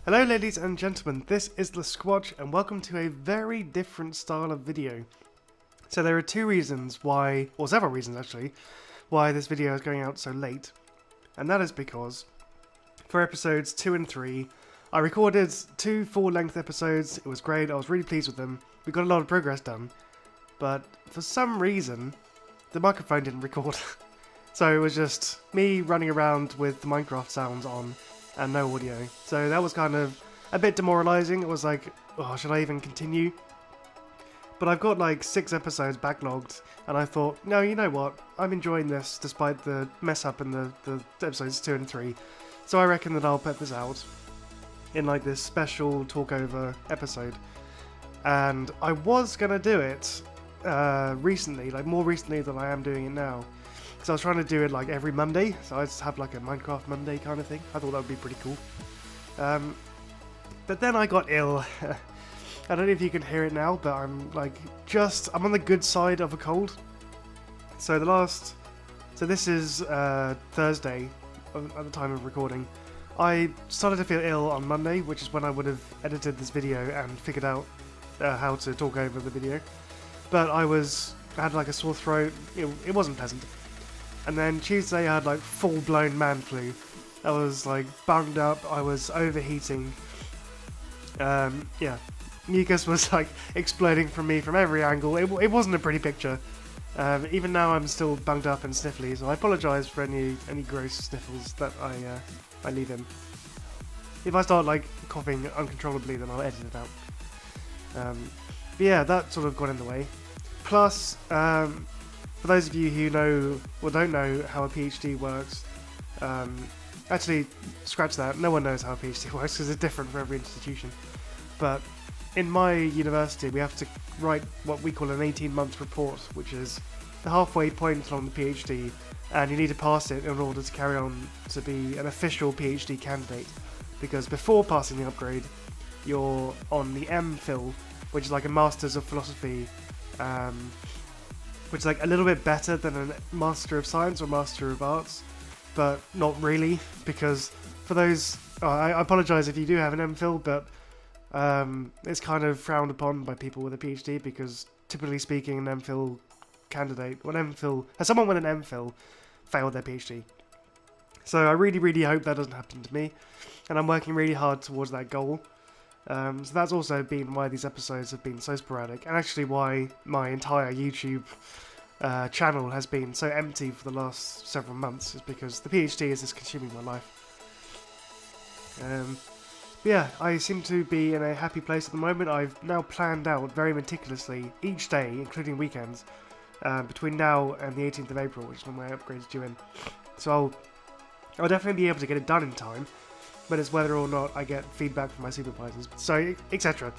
Hello ladies and gentlemen, this is LeSquatch and welcome to a very different style of video. So there are two reasons why, or several reasons actually, why this video is going out so late. And that is because for episodes 2 and 3, I recorded 2 full-length episodes. It was great, I was really pleased with them. We got a lot of progress done. But for some reason, the microphone didn't record. So it was just me running around with the Minecraft sounds on and no audio. So that was kind of a bit demoralizing. It was like, oh, should I even continue? But I've got like 6 episodes backlogged, and I thought, no, you know what? I'm enjoying this despite the mess up in the episodes 2 and 3. So I reckon that I'll put this out in like this special talkover episode. And I was gonna do it recently, like more recently than I am doing it now. So I was trying to do it like every Monday, so I just have like a Minecraft Monday kind of thing. I thought that would be pretty cool. But then I got ill. I don't know if you can hear it now, but I'm on the good side of a cold. So this is Thursday at the time of recording. I started to feel ill on Monday, which is when I would have edited this video and figured out how to talk over the video. But I had like a sore throat. It wasn't pleasant. And then Tuesday I had like full-blown man flu. I was like bunged up, I was overheating. Yeah, mucus was like exploding from me from every angle. It wasn't a pretty picture. Even now I'm still bunged up and sniffly, so I apologise for any gross sniffles that I leave in. If I start like coughing uncontrollably, then I'll edit it out. But yeah, that sort of got in the way. Plus, for those of you who know or don't know how a PhD works, actually, scratch that, no one knows how a PhD works because it's different for every institution. But in my university, we have to write what we call an 18-month report, which is the halfway point on the PhD, and you need to pass it in order to carry on to be an official PhD candidate. Because before passing the upgrade, you're on the MPhil, which is like a Masters of Philosophy, which is like a little bit better than a Master of Science or Master of Arts, but not really, because for those, I apologise if you do have an MPhil, but it's kind of frowned upon by people with a PhD, because typically speaking, an MPhil candidate, someone with an MPhil failed their PhD. So I really, really hope that doesn't happen to me, and I'm working really hard towards that goal. So that's also been why these episodes have been so sporadic, and actually why my entire YouTube channel has been so empty for the last several months, is because the PhD is just consuming my life. But yeah, I seem to be in a happy place at the moment. I've now planned out very meticulously each day, including weekends, between now and the 18th of April, which is when my upgrade is due in. So I'll definitely be able to get it done in time, but it's whether or not I get feedback from my supervisors, so etc.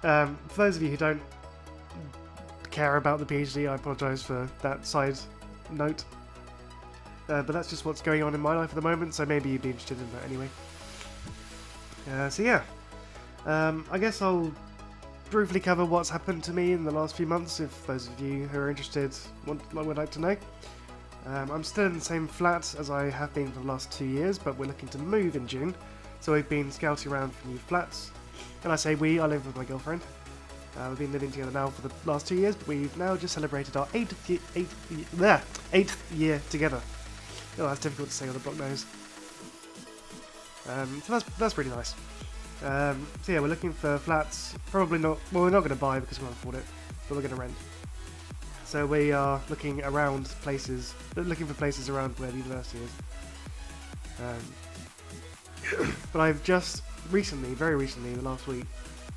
For those of you who don't care about the PhD, I apologise for that side note. But that's just what's going on in my life at the moment, so maybe you'd be interested in that anyway. So yeah, I guess I'll briefly cover what's happened to me in the last few months, if those of you who are interested would like to know. I'm still in the same flat as I have been for the last 2 years, but we're looking to move in June, so we've been scouting around for new flats. And I say we, I live with my girlfriend. We've been living together now for the last 2 years, but we've now just celebrated our 8th year together. Oh, that's difficult to say on the block nose. So that's pretty nice. So yeah, we're looking for flats. Probably not. Well, we're not going to buy because we can't afford it, but we're going to rent. So we are looking for places around where the university is. But I've just very recently, the last week,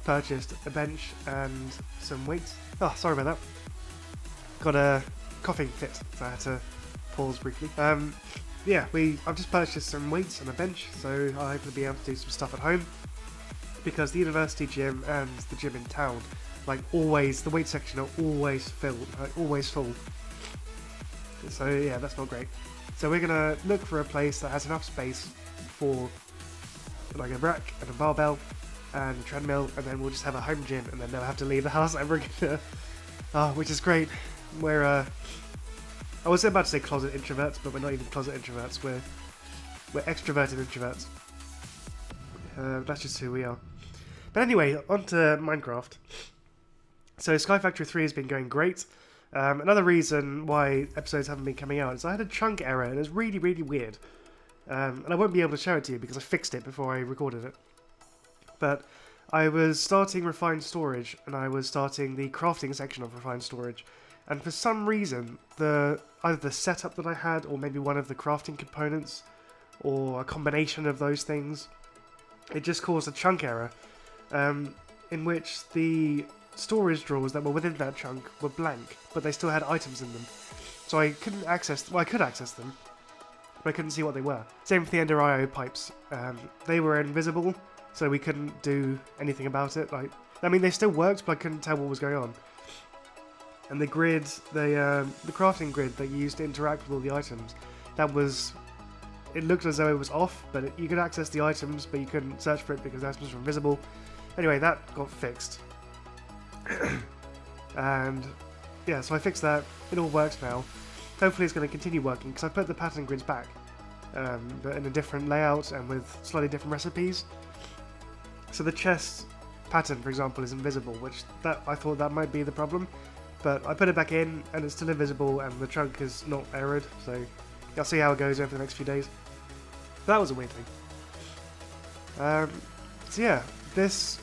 purchased a bench and some weights. Oh, sorry about that. Got a coughing fit, so I had to pause briefly. Yeah, I've just purchased some weights and a bench, so I'll hopefully be able to do some stuff at home. Because the university gym and the gym in town, the weight section are always filled, always full. So yeah, that's not great. So we're gonna look for a place that has enough space for like a rack and a barbell and a treadmill, and then we'll just have a home gym and then never have to leave the house ever again. Which is great. I was about to say closet introverts, but we're not even closet introverts. We're extroverted introverts. That's just who we are. But anyway, on to Minecraft. So Sky Factory 3 has been going great. Another reason why episodes haven't been coming out is I had a chunk error, and it was really, really weird. And I won't be able to show it to you because I fixed it before I recorded it. But I was starting Refined Storage, and I was starting the crafting section of Refined Storage. And for some reason, either the setup that I had, or maybe one of the crafting components, or a combination of those things, it just caused a chunk error, in which the storage drawers that were within that chunk were blank, but they still had items in them. So I couldn't access, well, I could access them, but I couldn't see what they were. Same with the Ender IO pipes. They were invisible, so we couldn't do anything about it. I mean, they still worked, but I couldn't tell what was going on. And the grid, the crafting grid that you used to interact with all the items, it looked as though it was off, but you could access the items, but you couldn't search for it because the items were invisible. Anyway, that got fixed. And yeah, so I fixed that. It all works now. Hopefully it's going to continue working because I put the pattern grids back, but in a different layout and with slightly different recipes. So the chest pattern, for example, is invisible, which I thought that might be the problem. But I put it back in and it's still invisible and the chunk is not errored, so I'll see how it goes over the next few days. That was a weird thing. So yeah,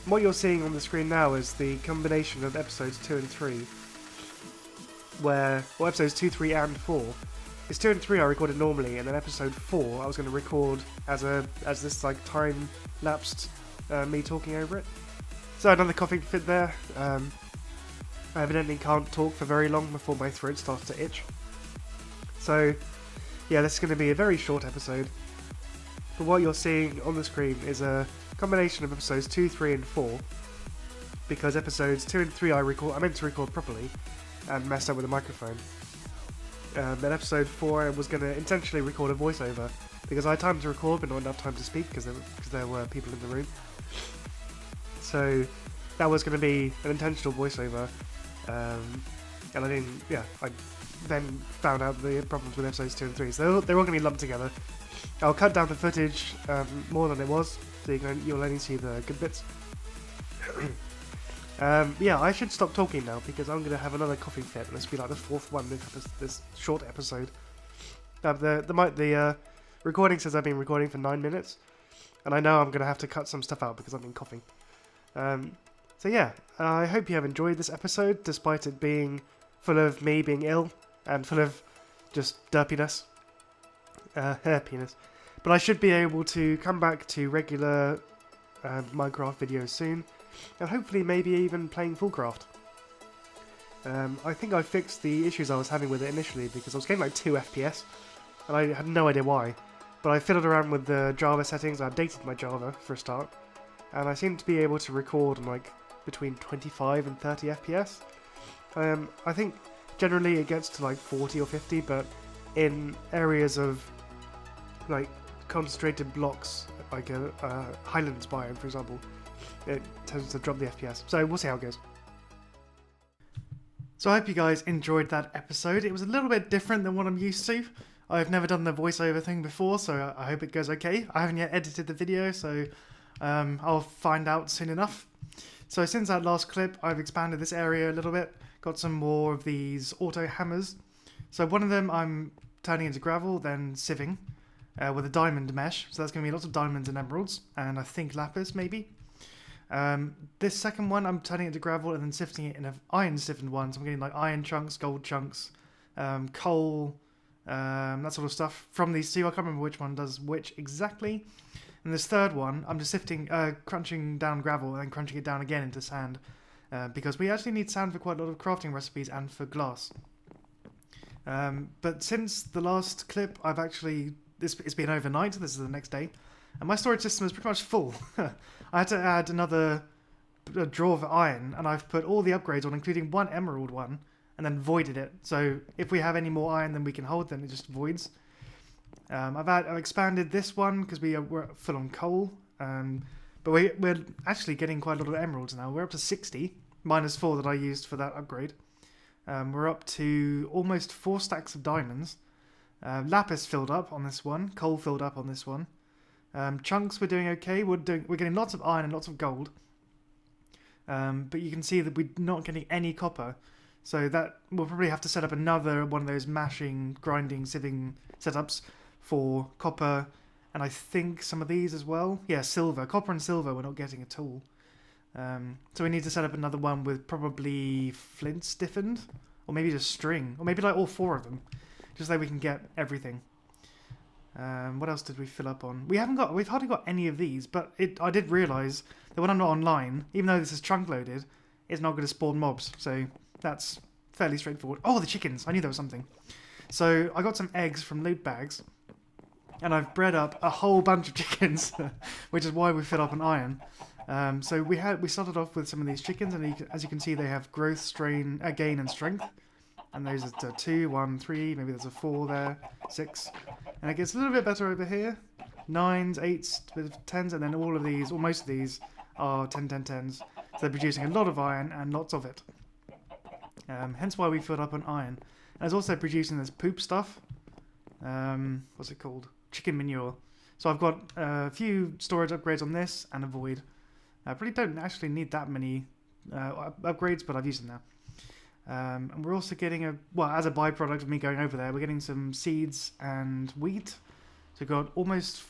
what you're seeing on the screen now is the combination of episodes 2 and 3, episodes 2, 3 and 4. It's 2 and 3 I recorded normally, and then episode 4 I was going to record as this like time-lapsed me talking over it. So another coughing fit there. I evidently can't talk for very long before my throat starts to itch. So yeah, this is going to be a very short episode. But what you're seeing on the screen is a combination of episodes 2, 3 and 4, because episodes 2 and 3 I meant to record properly and messed up with the microphone. Then episode 4 I was going to intentionally record a voiceover because I had time to record but not enough time to speak because there were people in the room. So that was going to be an intentional voiceover, and I then found out the problems with episodes 2 and 3, so they're all going to be lumped together. I'll cut down the footage more than it was, so you'll only see the good bits. Yeah, I should stop talking now because I'm going to have another coughing fit, and this will be like the 4th one this short episode. The recording says I've been recording for 9 minutes, and I know I'm going to have to cut some stuff out because I've been coughing. So yeah, I hope you have enjoyed this episode, despite it being full of me being ill and full of just derpiness. Hairpiness. But I should be able to come back to regular Minecraft videos soon, and hopefully maybe even playing Fullcraft. I think I fixed the issues I was having with it initially because I was getting like 2 FPS, and I had no idea why. But I fiddled around with the Java settings, I updated my Java for a start, and I seem to be able to record on like between 25 and 30 FPS. I think generally it gets to like 40 or 50, but in areas of like concentrated blocks, like a Highlands biome, for example, it tends to drop the FPS. So we'll see how it goes. So I hope you guys enjoyed that episode. It was a little bit different than what I'm used to. I've never done the voiceover thing before, so I hope it goes okay. I haven't yet edited the video, so I'll find out soon enough. So since that last clip, I've expanded this area a little bit, got some more of these auto hammers. So one of them I'm turning into gravel, then sieving with a diamond mesh. So that's going to be lots of diamonds and emeralds, and I think lapis maybe. This second one I'm turning into gravel and then sifting it in an iron sifted one. So I'm getting like iron chunks, gold chunks, coal, that sort of stuff from these two. I can't remember which one does which exactly. And this third one, I'm just sifting, crunching down gravel and then crunching it down again into sand. Because we actually need sand for quite a lot of crafting recipes and for glass. But since the last clip, it's been overnight, this is the next day, and my storage system is pretty much full. I had to add another drawer for iron, and I've put all the upgrades on, including one emerald one, and then voided it. So if we have any more iron than we can hold, then it just voids. I've expanded this one because we're full on coal, but we're actually getting quite a lot of emeralds now. We're up to 60, minus 4 that I used for that upgrade. We're up to almost 4 stacks of diamonds. Lapis filled up on this one, coal filled up on this one. Chunks, we're doing okay. We're getting lots of iron and lots of gold. But you can see that we're not getting any copper. So that we'll probably have to set up another one of those mashing, grinding, sieving setups for copper, and I think some of these as well. Yeah, silver. Copper and silver we're not getting at all. So we need to set up another one with probably flint stiffened, or maybe just string, or maybe like all 4 of them, just so we can get everything. What else did we fill up on? We've hardly got any of these, but I did realise that when I'm not online, even though this is trunk loaded, it's not going to spawn mobs, so that's fairly straightforward. Oh, the chickens! I knew there was something. So I got some eggs from loot bags, and I've bred up a whole bunch of chickens, which is why we fill up on iron. So we started off with some of these chickens, and as you can see, they have growth, strain, gain, and strength. And those are 2, 1, 3, maybe there's a 4 there, 6. And it gets a little bit better over here. 9s, 8s, 10s, and then all of these, or most of these, are 10, 10, 10s. So they're producing a lot of iron and lots of it. Hence why we filled up on iron. And it's also producing this poop stuff. What's it called? Chicken manure. So I've got a few storage upgrades on this and a void. I really don't actually need that many upgrades, but I've used them now. And we're also getting as a byproduct of me going over there, we're getting some seeds and wheat. So we've got almost,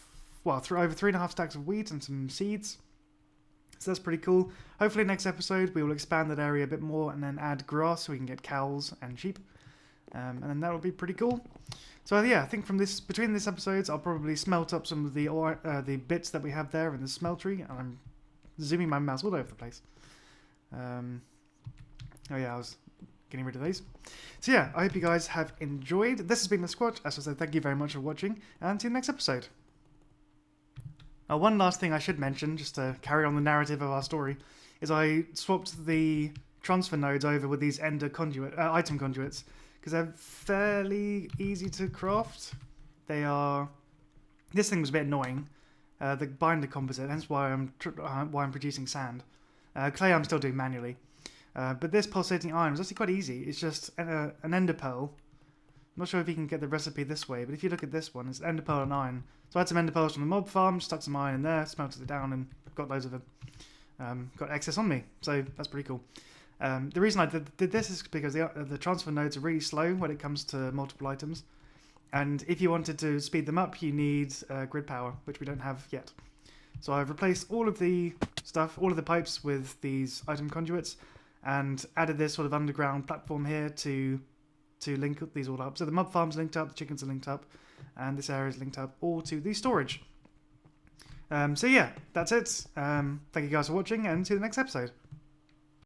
over 3.5 stacks of wheat and some seeds. So that's pretty cool. Hopefully next episode we will expand that area a bit more and then add grass so we can get cows and sheep. And then that will be pretty cool. So yeah, I think between these episodes I'll probably smelt up some of the bits that we have there in the smeltery. And I'm zooming my mouse all over the place. Oh yeah, I was getting rid of these. So yeah, I hope you guys have enjoyed. This has been LeSquatch. As I said, thank you very much for watching, and see you next episode. One last thing I should mention, just to carry on the narrative of our story, is I swapped the transfer nodes over with these ender item conduits, because they're fairly easy to craft. This thing was a bit annoying, the binder composite, hence why I'm producing sand. Clay I'm still doing manually. But this pulsating iron is actually quite easy. It's just an ender pearl. I'm not sure if you can get the recipe this way, but if you look at this one, it's ender pearl and iron. So I had some ender pearls from the mob farm, stuck some iron in there, smelted it down, and got loads of them. Got excess on me, so that's pretty cool. The reason I did this is because the transfer nodes are really slow when it comes to multiple items. And if you wanted to speed them up, you need grid power, which we don't have yet. So I've replaced all of the pipes with these item conduits, and added this sort of underground platform here to link these all up. So the mob farm's linked up, the chickens are linked up, and this area is linked up all to the storage. So yeah, that's it. Thank you guys for watching, and see you in the next episode.